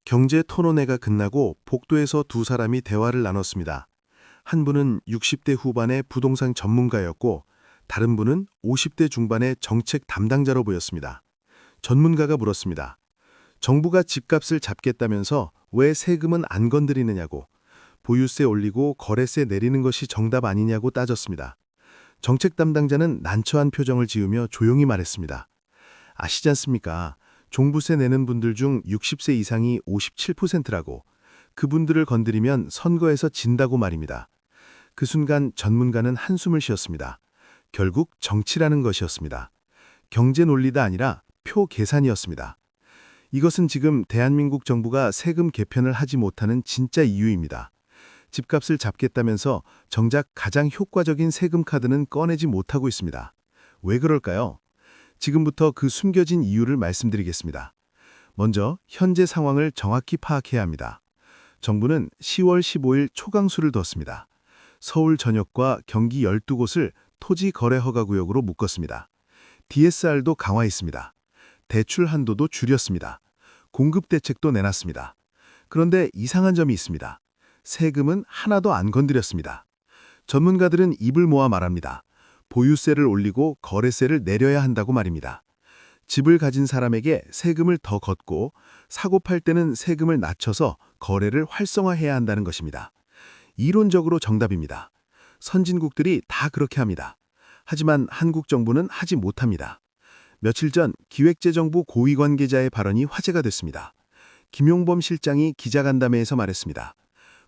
경제 토론회가 끝나고 복도에서 두 사람이 대화를 나눴습니다. 한 분은 60대 후반의 부동산 전문가였고 다른 분은 50대 중반의 정책 담당자로 보였습니다. 전문가가 물었습니다. 정부가 집값을 잡겠다면서 왜 세금은 안 건드리느냐고, 보유세 올리고 거래세 내리는 것이 정답 아니냐고 따졌습니다. 정책 담당자는 난처한 표정을 지으며 조용히 말했습니다. 아시지 않습니까? 종부세 내는 분들 중 60세 이상이 57%라고, 그분들을 건드리면 선거에서 진다고 말입니다. 그 순간 전문가는 한숨을 쉬었습니다. 결국 정치라는 것이었습니다. 경제 논리가 아니라 표 계산이었습니다. 이것은 지금 대한민국 정부가 세금 개편을 하지 못하는 진짜 이유입니다. 집값을 잡겠다면서 정작 가장 효과적인 세금 카드는 꺼내지 못하고 있습니다. 왜 그럴까요? 지금부터 그 숨겨진 이유를 말씀드리겠습니다. 먼저 현재 상황을 정확히 파악해야 합니다. 정부는 10월 15일 초강수를 뒀습니다. 서울 전역과 경기 12곳을 토지거래허가구역으로 묶었습니다. DSR도 강화했습니다. 대출 한도도 줄였습니다. 공급 대책도 내놨습니다. 그런데 이상한 점이 있습니다. 세금은 하나도 안 건드렸습니다. 전문가들은 입을 모아 말합니다. 보유세를 올리고 거래세를 내려야 한다고 말입니다. 집을 가진 사람에게 세금을 더 걷고 사고 팔 때는 세금을 낮춰서 거래를 활성화해야 한다는 것입니다. 이론적으로 정답입니다. 선진국들이 다 그렇게 합니다. 하지만 한국 정부는 하지 못합니다. 며칠 전 기획재정부 고위 관계자의 발언이 화제가 됐습니다. 김용범 실장이 기자간담회에서 말했습니다.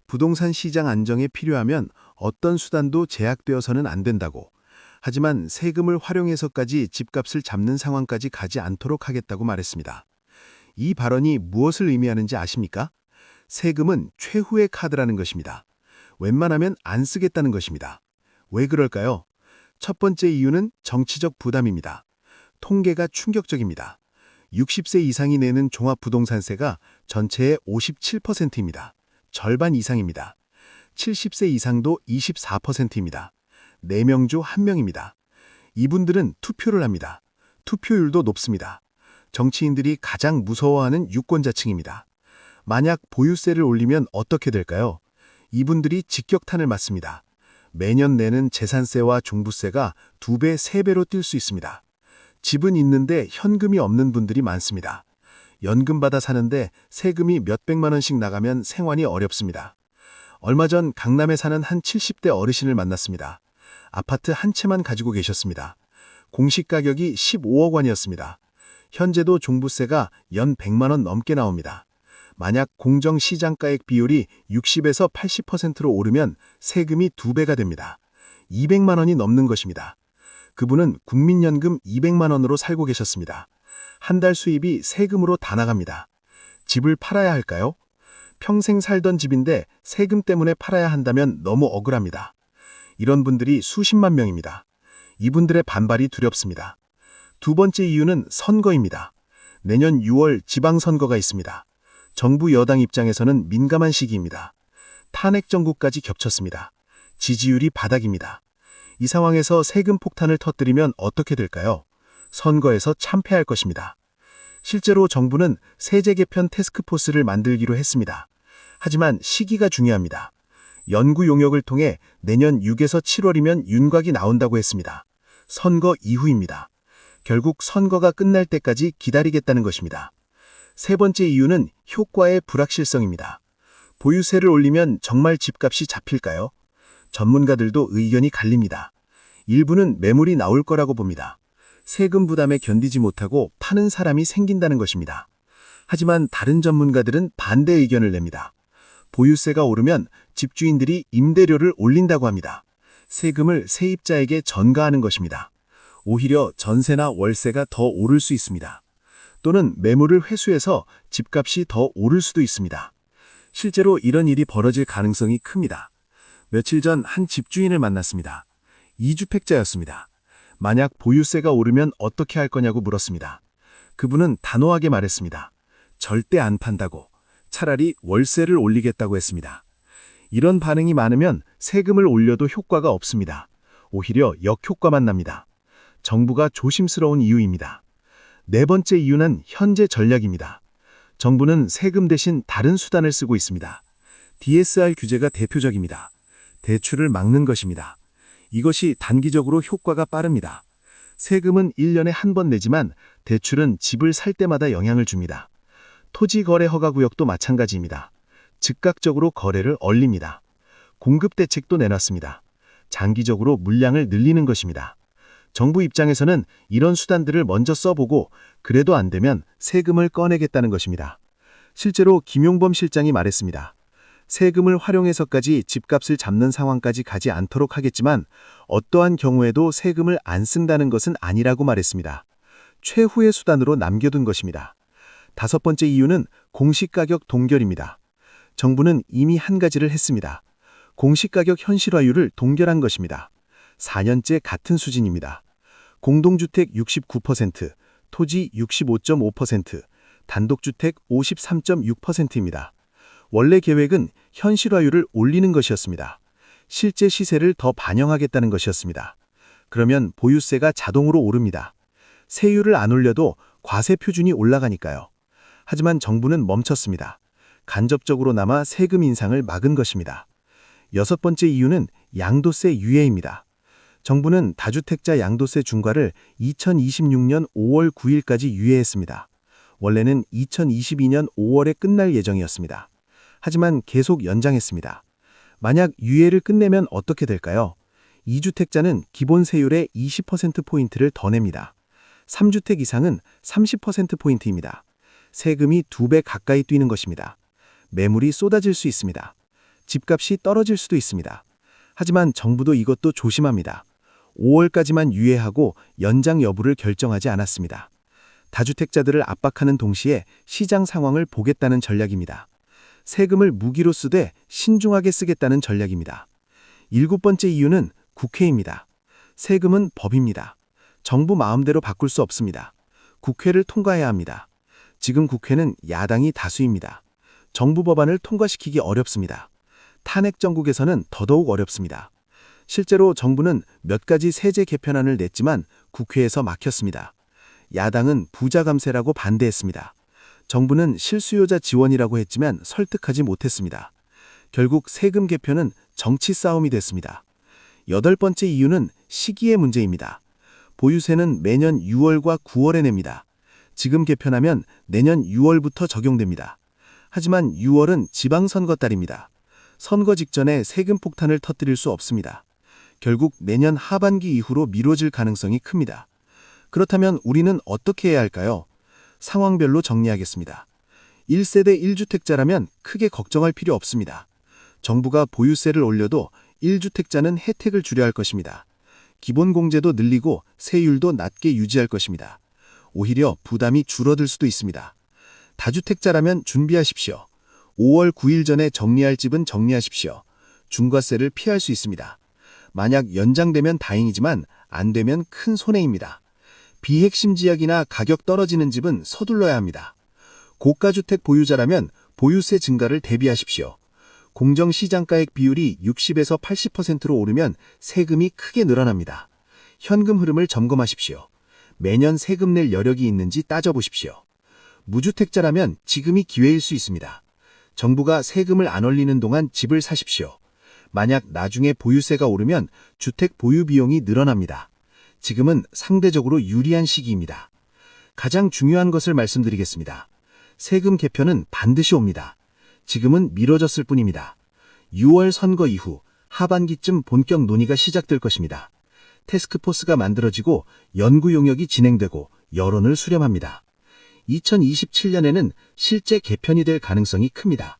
부동산 시장 안정에 필요하면 어떤 수단도 제약되어서는 안 된다고. 하지만 세금을 활용해서까지 집값을 잡는 상황까지 가지 않도록 하겠다고 말했습니다. 이 발언이 무엇을 의미하는지 아십니까? 세금은 최후의 카드라는 것입니다. 웬만하면 안 쓰겠다는 것입니다. 왜 그럴까요? 첫 번째 이유는 정치적 부담입니다. 통계가 충격적입니다. 60세 이상이 내는 종합부동산세가 전체의 57%입니다. 절반 이상입니다. 70세 이상도 24%입니다. 4명 중 1명입니다. 이분들은 투표를 합니다. 투표율도 높습니다. 정치인들이 가장 무서워하는 유권자층입니다. 만약 보유세를 올리면 어떻게 될까요? 이분들이 직격탄을 맞습니다. 매년 내는 재산세와 종부세가 2배, 3배로 뛸 수 있습니다. 집은 있는데 현금이 없는 분들이 많습니다. 연금 받아 사는데 세금이 몇백만 원씩 나가면 생활이 어렵습니다. 얼마 전 강남에 사는 한 70대 어르신을 만났습니다. 아파트 한 채만 가지고 계셨습니다. 공시 가격이 15억 원이었습니다. 현재도 종부세가 연 100만 원 넘게 나옵니다. 만약 공정시장가액 비율이 60에서 80%로 오르면 세금이 2배가 됩니다. 200만 원이 넘는 것입니다. 그분은 국민연금 200만 원으로 살고 계셨습니다. 한 달 수입이 세금으로 다 나갑니다. 집을 팔아야 할까요? 평생 살던 집인데 세금 때문에 팔아야 한다면 너무 억울합니다. 이런 분들이 수십만 명입니다. 이분들의 반발이 두렵습니다. 두 번째 이유는 선거입니다. 내년 6월 지방선거가 있습니다. 정부 여당 입장에서는 민감한 시기입니다. 탄핵 정국까지 겹쳤습니다. 지지율이 바닥입니다. 이 상황에서 세금 폭탄을 터뜨리면 어떻게 될까요? 선거에서 참패할 것입니다. 실제로 정부는 세제 개편 태스크포스를 만들기로 했습니다. 하지만 시기가 중요합니다. 연구 용역을 통해 내년 6에서 7월이면 윤곽이 나온다고 했습니다. 선거 이후입니다. 결국 선거가 끝날 때까지 기다리겠다는 것입니다. 세 번째 이유는 효과의 불확실성입니다. 보유세를 올리면 정말 집값이 잡힐까요? 전문가들도 의견이 갈립니다. 일부는 매물이 나올 거라고 봅니다. 세금 부담에 견디지 못하고 파는 사람이 생긴다는 것입니다. 하지만 다른 전문가들은 반대 의견을 냅니다. 보유세가 오르면 집주인들이 임대료를 올린다고 합니다. 세금을 세입자에게 전가하는 것입니다. 오히려 전세나 월세가 더 오를 수 있습니다. 또는 매물을 회수해서 집값이 더 오를 수도 있습니다. 실제로 이런 일이 벌어질 가능성이 큽니다. 며칠 전 한 집주인을 만났습니다. 2주택자였습니다. 만약 보유세가 오르면 어떻게 할 거냐고 물었습니다. 그분은 단호하게 말했습니다. 절대 안 판다고. 차라리 월세를 올리겠다고 했습니다. 이런 반응이 많으면 세금을 올려도 효과가 없습니다. 오히려 역효과만 납니다. 정부가 조심스러운 이유입니다. 네 번째 이유는 현재 전략입니다. 정부는 세금 대신 다른 수단을 쓰고 있습니다. DSR 규제가 대표적입니다. 대출을 막는 것입니다. 이것이 단기적으로 효과가 빠릅니다. 세금은 1년에 한 번 내지만 대출은 집을 살 때마다 영향을 줍니다. 토지거래 허가구역도 마찬가지입니다. 즉각적으로 거래를 얼립니다. 공급 대책도 내놨습니다. 장기적으로 물량을 늘리는 것입니다. 정부 입장에서는 이런 수단들을 먼저 써보고 그래도 안 되면 세금을 꺼내겠다는 것입니다. 실제로 김용범 실장이 말했습니다. 세금을 활용해서까지 집값을 잡는 상황까지 가지 않도록 하겠지만 어떠한 경우에도 세금을 안 쓴다는 것은 아니라고 말했습니다. 최후의 수단으로 남겨둔 것입니다. 다섯 번째 이유는 공시가격 동결입니다. 정부는 이미 한 가지를 했습니다. 공시가격 현실화율을 동결한 것입니다. 4년째 같은 수준입니다. 공동주택 69%, 토지 65.5%, 단독주택 53.6%입니다. 원래 계획은 현실화율을 올리는 것이었습니다. 실제 시세를 더 반영하겠다는 것이었습니다. 그러면 보유세가 자동으로 오릅니다. 세율을 안 올려도 과세 표준이 올라가니까요. 하지만 정부는 멈췄습니다. 간접적으로나마 세금 인상을 막은 것입니다. 여섯 번째 이유는 양도세 유예입니다. 정부는 다주택자 양도세 중과를 2026년 5월 9일까지 유예했습니다. 원래는 2022년 5월에 끝날 예정이었습니다. 하지만 계속 연장했습니다. 만약 유예를 끝내면 어떻게 될까요? 2주택자는 기본 세율의 20%포인트를 더 냅니다. 3주택 이상은 30%포인트입니다. 세금이 2배 가까이 뛰는 것입니다. 매물이 쏟아질 수 있습니다. 집값이 떨어질 수도 있습니다. 하지만 정부도 이것도 조심합니다. 5월까지만 유예하고 연장 여부를 결정하지 않았습니다. 다주택자들을 압박하는 동시에 시장 상황을 보겠다는 전략입니다. 세금을 무기로 쓰되 신중하게 쓰겠다는 전략입니다. 일곱 번째 이유는 국회입니다. 세금은 법입니다. 정부 마음대로 바꿀 수 없습니다. 국회를 통과해야 합니다. 지금 국회는 야당이 다수입니다. 정부 법안을 통과시키기 어렵습니다. 탄핵 정국에서는 더더욱 어렵습니다. 실제로 정부는 몇 가지 세제 개편안을 냈지만 국회에서 막혔습니다. 야당은 부자 감세라고 반대했습니다. 정부는 실수요자 지원이라고 했지만 설득하지 못했습니다. 결국 세금 개편은 정치 싸움이 됐습니다. 여덟 번째 이유는 시기의 문제입니다. 보유세는 매년 6월과 9월에 냅니다. 지금 개편하면 내년 6월부터 적용됩니다. 하지만 6월은 지방선거 달입니다. 선거 직전에 세금 폭탄을 터뜨릴 수 없습니다. 결국 내년 하반기 이후로 미뤄질 가능성이 큽니다. 그렇다면 우리는 어떻게 해야 할까요? 상황별로 정리하겠습니다. 1세대 1주택자라면 크게 걱정할 필요 없습니다. 정부가 보유세를 올려도 1주택자는 혜택을 주려 할 것입니다. 기본공제도 늘리고 세율도 낮게 유지할 것입니다. 오히려 부담이 줄어들 수도 있습니다. 다주택자라면 준비하십시오. 5월 9일 전에 정리할 집은 정리하십시오. 중과세를 피할 수 있습니다. 만약 연장되면 다행이지만 안 되면 큰 손해입니다. 비핵심 지역이나 가격 떨어지는 집은 서둘러야 합니다. 고가주택 보유자라면 보유세 증가를 대비하십시오. 공정시장가액 비율이 60에서 80%로 오르면 세금이 크게 늘어납니다. 현금 흐름을 점검하십시오. 매년 세금 낼 여력이 있는지 따져보십시오. 무주택자라면 지금이 기회일 수 있습니다. 정부가 세금을 안 올리는 동안 집을 사십시오. 만약 나중에 보유세가 오르면 주택 보유 비용이 늘어납니다. 지금은 상대적으로 유리한 시기입니다. 가장 중요한 것을 말씀드리겠습니다. 세금 개편은 반드시 옵니다. 지금은 미뤄졌을 뿐입니다. 6월 선거 이후 하반기쯤 본격 논의가 시작될 것입니다. 태스크포스가 만들어지고 연구 용역이 진행되고 여론을 수렴합니다. 2027년에는 실제 개편이 될 가능성이 큽니다.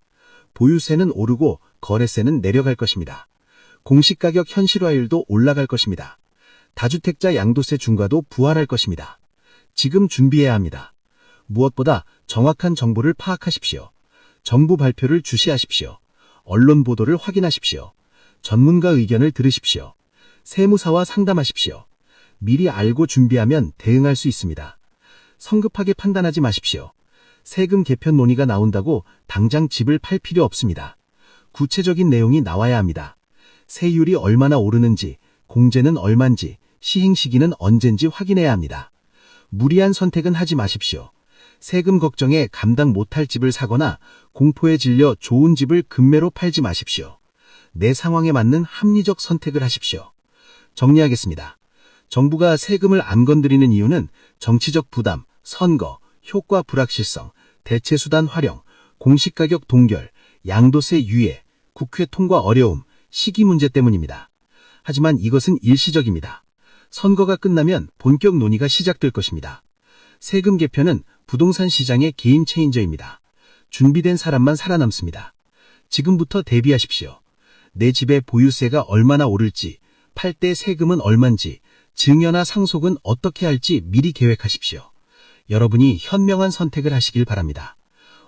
보유세는 오르고 거래세는 내려갈 것입니다. 공시가격 현실화율도 올라갈 것입니다. 다주택자 양도세 중과도 부활할 것입니다. 지금 준비해야 합니다. 무엇보다 정확한 정보를 파악하십시오. 정부 발표를 주시하십시오. 언론 보도를 확인하십시오. 전문가 의견을 들으십시오. 세무사와 상담하십시오. 미리 알고 준비하면 대응할 수 있습니다. 성급하게 판단하지 마십시오. 세금 개편 논의가 나온다고 당장 집을 팔 필요 없습니다. 구체적인 내용이 나와야 합니다. 세율이 얼마나 오르는지, 공제는 얼만지, 시행 시기는 언젠지 확인해야 합니다. 무리한 선택은 하지 마십시오. 세금 걱정에 감당 못할 집을 사거나 공포에 질려 좋은 집을 급매로 팔지 마십시오. 내 상황에 맞는 합리적 선택을 하십시오. 정리하겠습니다. 정부가 세금을 안 건드리는 이유는 정치적 부담, 선거, 효과 불확실성, 대체수단 활용, 공시가격 동결, 양도세 유예, 국회 통과 어려움, 시기 문제 때문입니다. 하지만 이것은 일시적입니다. 선거가 끝나면 본격 논의가 시작될 것입니다. 세금 개편은 부동산 시장의 게임 체인저입니다. 준비된 사람만 살아남습니다. 지금부터 대비하십시오. 내 집의 보유세가 얼마나 오를지, 팔 때 세금은 얼만지, 증여나 상속은 어떻게 할지 미리 계획하십시오. 여러분이 현명한 선택을 하시길 바랍니다.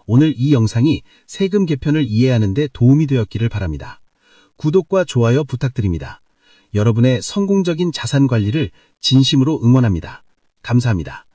오늘 이 영상이 세금 개편을 이해하는 데 도움이 되었기를 바랍니다. 구독과 좋아요 부탁드립니다. 여러분의 성공적인 자산 관리를 진심으로 응원합니다. 감사합니다.